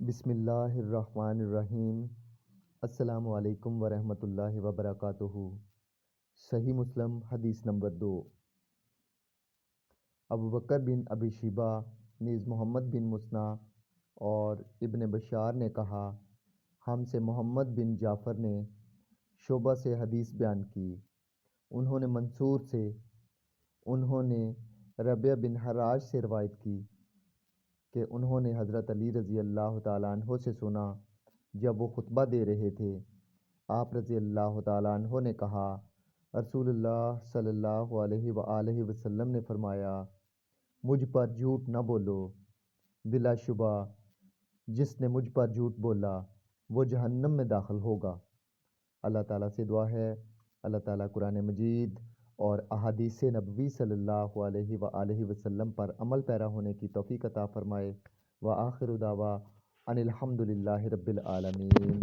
بسم اللہ الرحمن الرحیم۔ السلام علیکم ورحمۃ اللہ وبرکاتہ۔ صحیح مسلم حدیث نمبر 2۔ ابو بکر بن ابی شیبہ نیز محمد بن مسنہ اور ابن بشار نے کہا، ہم سے محمد بن جعفر نے شعبہ سے حدیث بیان کی، انہوں نے منصور سے، انہوں نے ربیع بن حراش سے روایت کی کہ انہوں نے حضرت علی رضی اللہ تعالیٰ عنہ سے سنا جب وہ خطبہ دے رہے تھے۔ آپ رضی اللہ تعالیٰ عنہ نے کہا، رسول اللہ صلی اللہ علیہ وآلہ وسلم نے فرمایا، مجھ پر جھوٹ نہ بولو، بلا شبہ جس نے مجھ پر جھوٹ بولا وہ جہنم میں داخل ہوگا۔ اللہ تعالیٰ سے دعا ہے اللہ تعالیٰ قرآن مجید اور احادیث نبوی صلی اللہ علیہ وآلہ وسلم پر عمل پیرا ہونے کی توفیق عطا فرمائے۔ وآخر دعوانا ان الحمد للہ رب العالمین۔